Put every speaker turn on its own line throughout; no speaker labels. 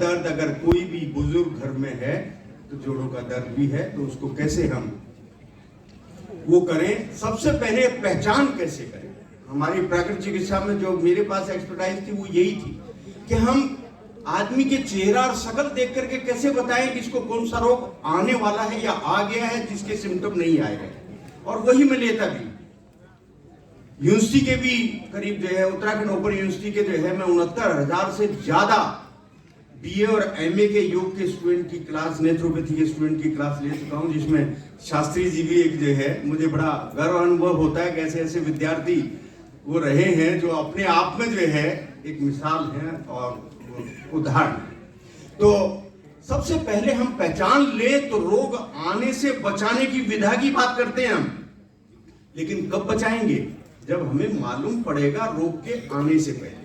दर्द अगर कोई भी बुजुर्ग घर में है तो जोड़ों का दर्द भी है, तो उसको कैसे हम वो करें। सबसे पहले पहचान कैसे करें। हमारी प्राकृतिक चिकित्सा में जो मेरे पास एक्सपर्टाइज थी वो यही थी कि हम आदमी के चेहरा और शक्ल देख करके कैसे बताएं कि इसको कौन सा रोग आने वाला है या आ गया है जिसके सिम्टम नहीं आए हैं। और वही मैं लेता भी। यूनिवर्सिटी के भी करीब जो है उत्तराखंड ओपन यूनिवर्सिटी के जो है मैं 69,000 से ज्यादा बीए और एमए के योग के स्टूडेंट की क्लास, नेत्रोपैथी के स्टूडेंट की क्लास ले चुका हूं, जिसमें शास्त्री जी भी एक जो है, मुझे बड़ा गर्व अनुभव होता है कि ऐसे ऐसे विद्यार्थी वो रहे हैं जो अपने आप में जो है एक मिसाल है और उदाहरण। तो सबसे पहले हम पहचान ले तो रोग आने से बचाने की विधा की बात करते हैं हम, लेकिन कब बचाएंगे? जब हमें मालूम पड़ेगा रोग के आने से पहले।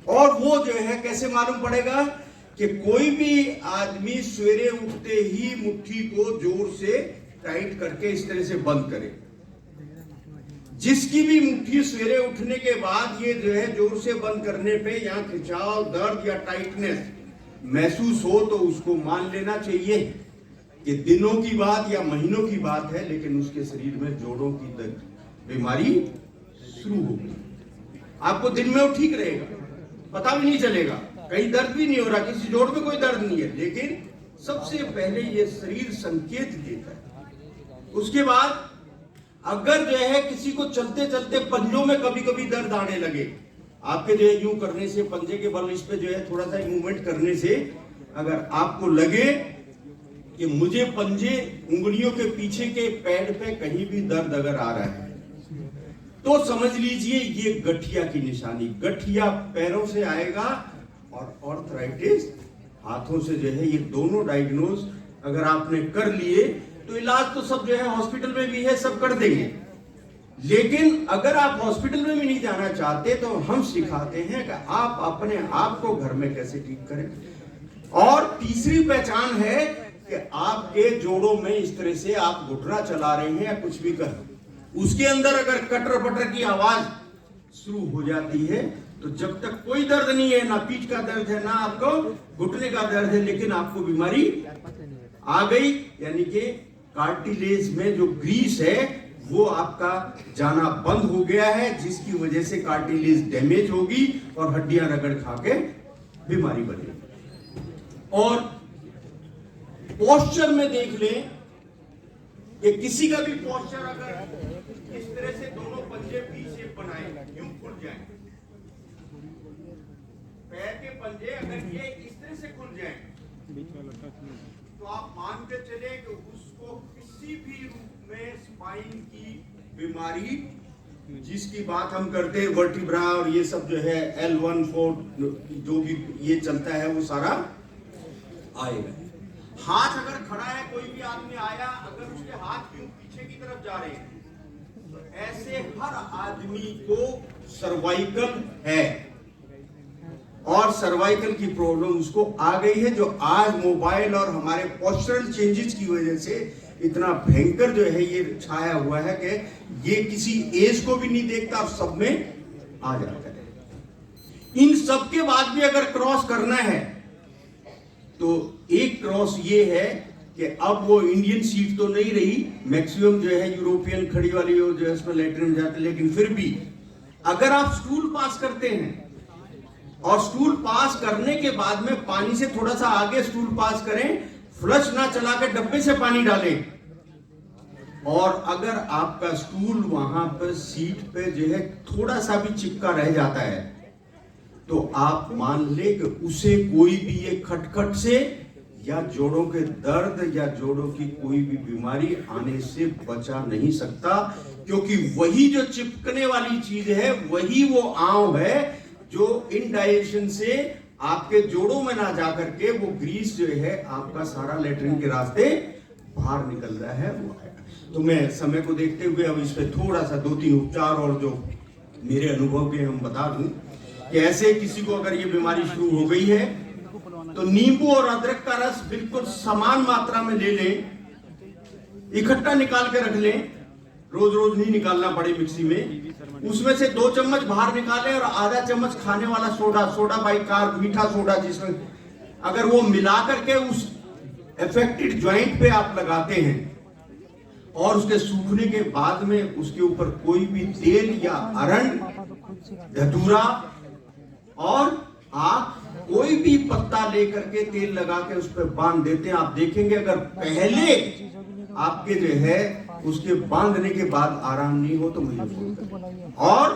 और वो जो है कैसे मालूम पड़ेगा कि कोई भी आदमी सवेरे उठते ही मुट्ठी को जोर से टाइट करके इस तरह से बंद करे। जिसकी भी मुट्ठी सवेरे उठने के बाद ये जो है जोर से बंद करने पे यहाँ खिंचाव, दर्द या टाइटनेस महसूस हो तो उसको मान लेना चाहिए कि दिनों की बात या महीनों की बात है, लेकिन उसके शरीर में जोड़ों की बीमारी शुरू हो गई। आपको दिन में वो ठीक रहेगा, पता भी नहीं चलेगा, कहीं दर्द भी नहीं हो रहा, किसी जोड़ में कोई दर्द नहीं है, लेकिन सबसे पहले ये शरीर संकेत देता है। उसके बाद अगर जो है किसी को चलते चलते पंजों में कभी कभी दर्द आने लगे, आपके जो है यूं करने से, पंजे के बल इस पे जो है थोड़ा सा मूवमेंट करने से अगर आपको लगे कि मुझे पंजे उंगलियों के पीछे के पैड पे कहीं भी दर्द अगर आ रहा है तो समझ लीजिए ये गठिया की निशानी। गठिया पैरों से आएगा और आर्थराइटिस हाथों से जो है, ये दोनों डायग्नोज अगर आपने कर लिए तो इलाज तो सब जो है हॉस्पिटल में भी है, सब कर देंगे। लेकिन अगर आप हॉस्पिटल में भी नहीं जाना चाहते तो हम सिखाते हैं कि आप अपने आप को घर में कैसे ठीक करें। और तीसरी पहचान है कि आपके जोड़ों में इस तरह से आप घुटना चला रहे हैं या कुछ भी कर, उसके अंदर अगर कटर पटर की आवाज शुरू हो जाती है तो जब तक कोई दर्द नहीं है, ना पीठ का दर्द है ना आपको घुटने का दर्द है, लेकिन आपको बीमारी आ गई, यानी कि कार्टिलेज में जो ग्रीस है वो आपका जाना बंद हो गया है, जिसकी वजह से कार्टिलेज डैमेज होगी और हड्डियां रगड़ खा के बीमारी बनेगी। और पोस्चर में देख लें कि किसी का भी पोस्चर अगर इस तरह से दोनों पंजे पीछे बनाए, यूं खुल जाए, पैर के पंजे अगर ये इस तरह से खुल जाए तो आप मान के चले कि उसको किसी भी रूप में स्पाइन की बीमारी, जिसकी बात हम करते हैं वर्टिब्रा और ये सब जो है L1 4 जो भी ये चलता है वो सारा आएगा। हाथ अगर खड़ा है, कोई भी आदमी आया, अगर उसके हाथ क्यों पीछे की तरफ जा रहे हैं तो ऐसे हर आदमी को सर्वाइकल है और सर्वाइकल की प्रॉब्लम उसको आ गई है, जो आज मोबाइल और हमारे पोस्चरल चेंजेस की वजह से इतना भयंकर जो है ये छाया हुआ है कि ये किसी एज को भी नहीं देखता और सब में आ जाता है। इन सब के बाद भी अगर क्रॉस करना है तो एक क्रॉस ये है कि अब वो इंडियन सीट तो नहीं रही, मैक्सिमम जो है यूरोपियन खड़ी वाली जो है उसमें लैट्रिन में जाते, लेकिन फिर भी अगर आप स्टूल पास करते हैं और स्टूल पास करने के बाद में पानी से थोड़ा सा आगे स्टूल पास करें, फ्लश ना चला के डब्बे से पानी डालें, और अगर आपका स्टूल वहां पर सीट पे जो है थोड़ा सा भी चिपका रह जाता है तो आप मान ले कि उसे कोई भी ये खटखट से या जोड़ों के दर्द या जोड़ों की कोई भी बीमारी आने से बचा नहीं सकता, क्योंकि वही जो चिपकने वाली चीज है वही वो आंव है जो इनडाइजेशन से आपके जोड़ों में ना जाकर के वो ग्रीस जो है आपका सारा लेटरिन के रास्ते बाहर निकल रहा है वो है। तो मैं समय को देखते हुए अब इस पे थोड़ा सा 2-3 उपचार और जो मेरे अनुभव के हम बता दूं कि ऐसे किसी को अगर ये बीमारी शुरू हो गई है तो नींबू और अदरक का रस बिल्कुल समान मात्रा में ले लें, इकट्ठा निकाल के रख लें, रोज रोज नहीं निकालना पड़े मिक्सी में। उसमें से 2 चम्मच बाहर निकालें और आधा चम्मच खाने वाला सोडा बाइकार्ब मीठा सोडा जिसमें अगर वो मिला करके उस अफेक्टेड जॉइंट पे आप लगाते हैं और उसके सूखने के बाद में उसके ऊपर कोई भी तेल या अरंड, धतूरा और आप कोई भी पत्ता लेकर के तेल लगा के उस पर बांध देते हैं, आप देखेंगे अगर पहले आपके जो है उसके बांधने के बाद आराम नहीं हो तो मुझे, और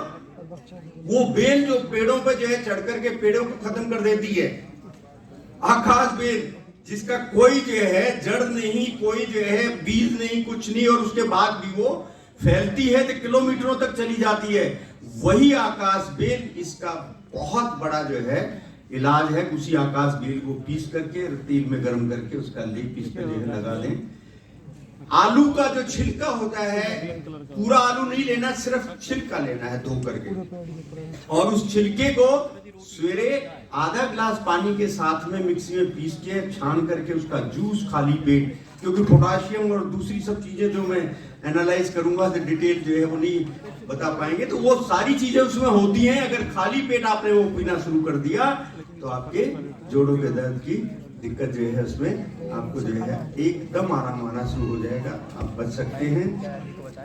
वो बेल जो पेड़ों पे जो है चढ़ करके पेड़ों को खत्म कर देती है, आकाश बेल जिसका कोई जो है जड़ नहीं, कोई जो है बीज नहीं, कुछ नहीं, और उसके बाद भी वो फैलती है तो किलोमीटरों तक चली जाती है, वही आकाश बेल इसका बहुत बड़ा जो है इलाज है। उसी आकाश बेल को पीस करके तेल में गर्म करके उसका लेप इस पे जो है लगा दें। आलू का जो छिलका होता है, पूरा आलू नहीं लेना, सिर्फ छिलका लेना है धो करके, और उस छिलके को सवेरे आधा गिलास पानी के साथ में मिक्सी में पीस के छान करके उसका जूस खाली पेट, क्योंकि पोटाशियम और दूसरी सब चीजें जो मैं एनालाइज करूंगा तो डिटेल जो है वो नहीं बता पाएंगे, तो वो सारी चीजें उसमें होती हैं। अगर खाली पेट आपने वो पीना शुरू कर दिया तो आपके जोड़ों के दर्द की दिक्कत जो है उसमें आपको जो है एकदम आराम आना शुरू हो जाएगा, आप बच सकते हैं।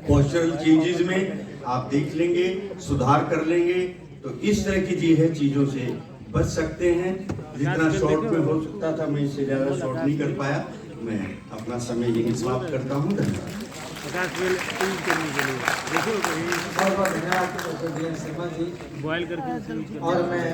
पोस्चरल चेंजेस में आप देख लेंगे, सुधार कर लेंगे, तो इस तरह की जो है चीजों से बच सकते हैं। जितना शॉर्ट में हो सकता था मैं इससे ज्यादा शॉर्ट नहीं कर पाया, मैं अपना समय यही समाप्त करता हूँ। धन्यवाद।
बहुत बहुत धन्यवाद शर्मा जी।
बॉयल करके
और मैं